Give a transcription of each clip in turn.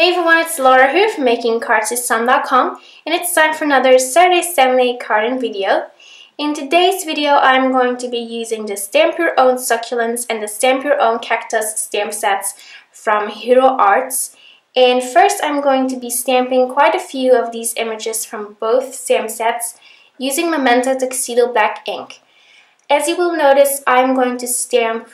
Hey everyone, it's Laura here from makingcards.com, and it's time for another Saturday Assembly carding video. In today's video, I'm going to be using the Stamp Your Own Succulents and the Stamp Your Own Cactus stamp sets from Hero Arts. And first, I'm going to be stamping quite a few of these images from both stamp sets using Memento Tuxedo Black ink. As you will notice, I'm going to stamp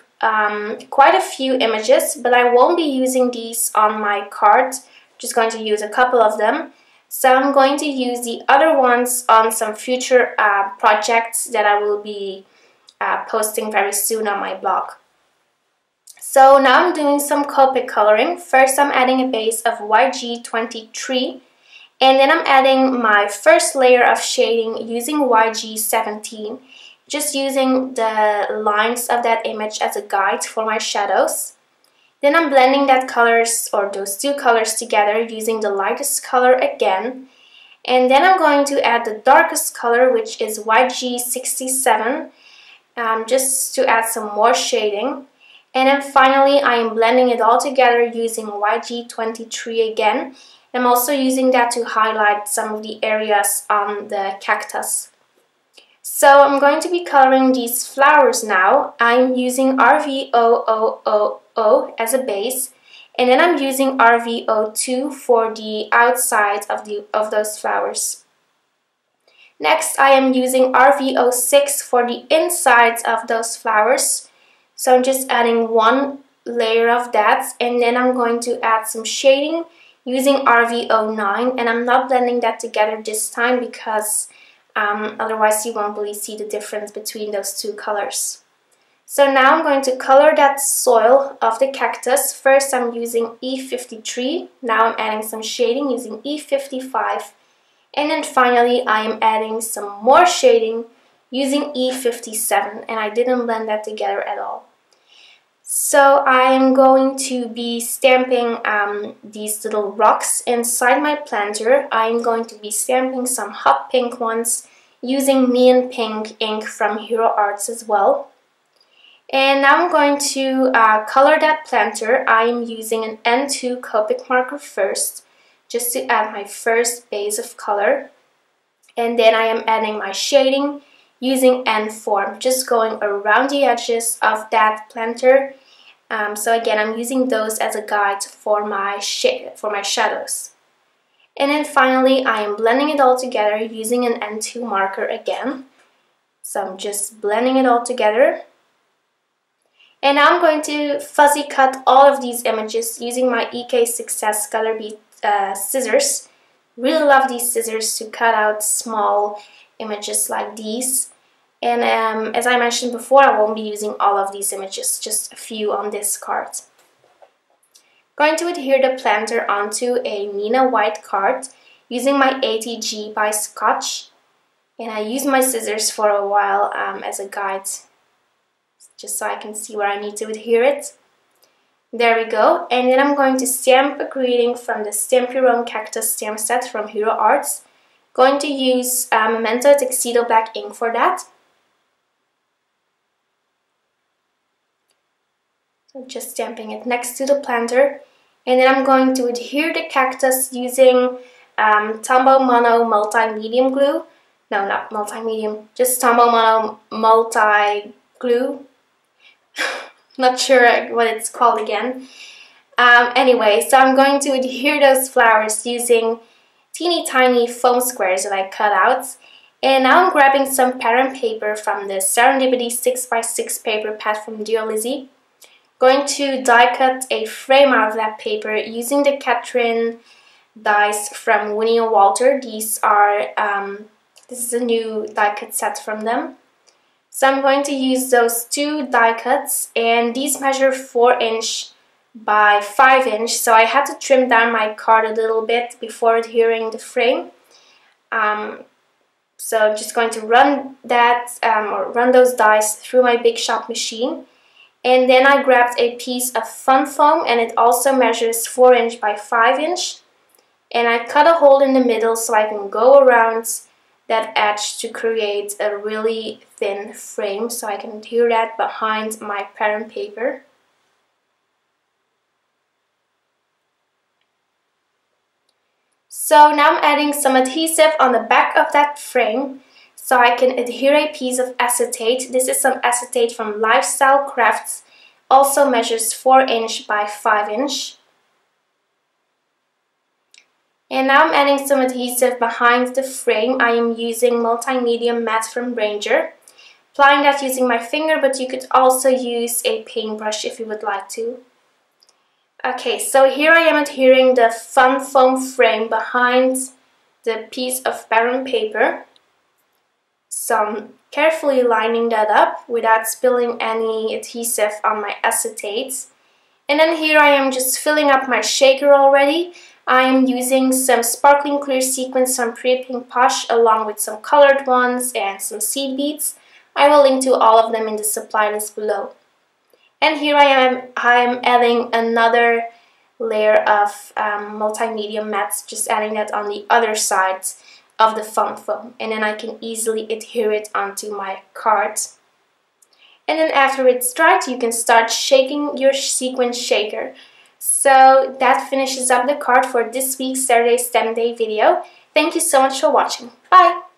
quite a few images, but I won't be using these on my cards. I'm just going to use a couple of them. So I'm going to use the other ones on some future projects that I will be posting very soon on my blog. So now I'm doing some Copic coloring. First I'm adding a base of YG23, and then I'm adding my first layer of shading using YG17. Just using the lines of that image as a guide for my shadows. Then I'm blending that colors, or those two colors together, using the lightest color again. And then I'm going to add the darkest color, which is YG67, just to add some more shading. And then finally I am blending it all together using YG23 again. I'm also using that to highlight some of the areas on the cactus. So I'm going to be coloring these flowers now. I'm using RV000 as a base, and then I'm using RV02 for the outside of those flowers. Next, I am using RV06 for the insides of those flowers. So I'm just adding one layer of that, and then I'm going to add some shading using RV09, and I'm not blending that together this time because otherwise you won't really see the difference between those two colors. So now I'm going to color that soil of the cactus. First I'm using E53, now I'm adding some shading using E55, and then finally I am adding some more shading using E57, and I didn't blend that together at all. So I am going to be stamping these little rocks inside my planter. I am going to be stamping some hot pink ones using neon pink ink from Hero Arts as well. And now I'm going to color that planter. I am using an N2 Copic marker first, just to add my first base of color. And then I am adding my shading using N4, just going around the edges of that planter. So again, I'm using those as a guide for my shadows. And then finally, I am blending it all together using an N2 marker again. So I'm just blending it all together. And now I'm going to fuzzy cut all of these images using my EK Success Color Bead scissors. Really love these scissors to cut out small images like these. And as I mentioned before, I won't be using all of these images, just a few on this card. Going to adhere the planter onto a Nina white card using my ATG by Scotch. And I use my scissors for a while as a guide, just so I can see where I need to adhere it. There we go. And then I'm going to stamp a greeting from the Stamp Your Own Cactus stamp set from Hero Arts. Going to use Memento Tuxedo Black ink for that. So just stamping it next to the planter. And then I'm going to adhere the cactus using Tombow Mono Multi-Medium Glue. No, not multi-medium, just Tombow Mono Multi-Glue. Not sure what it's called again. Anyway, so I'm going to adhere those flowers using teeny tiny foam squares that I cut out. And now I'm grabbing some pattern paper from the Serendipity 6x6 paper pad from Dear Lizzie. Going to die cut a frame out of that paper using the Catherine dies from Winnie and Walter. These are, this is a new die cut set from them. So I'm going to use those two die cuts, and these measure 4 inch by 5 inch. So I had to trim down my card a little bit before adhering the frame. So I'm just going to run that, or run those dies through my Big Shot machine. And then I grabbed a piece of fun foam, and it also measures 4 inch by 5 inch. And I cut a hole in the middle so I can go around that edge to create a really thin frame, so I can adhere that behind my pattern paper. So now I'm adding some adhesive on the back of that frame so I can adhere a piece of acetate. This is some acetate from Lifestyle Crafts, also measures 4 inch by 5 inch. And now I'm adding some adhesive behind the frame. I am using Multimedia Matte from Ranger. Applying that using my finger, but you could also use a paintbrush if you would like to. Okay, so here I am adhering the fun foam frame behind the piece of pattern paper. So I'm carefully lining that up without spilling any adhesive on my acetate. And then here I am just filling up my shaker already. I am using some sparkling clear sequins from Pretty Pink Posh along with some colored ones and some seed beads. I will link to all of them in the supply list below. And here I am adding another layer of multimedia mats, just adding that on the other side of the fun foam. And then I can easily adhere it onto my card. And then after it's dried, you can start shaking your sequin shaker. So that finishes up the card for this week's Saturday STEM Day video. Thank you so much for watching. Bye!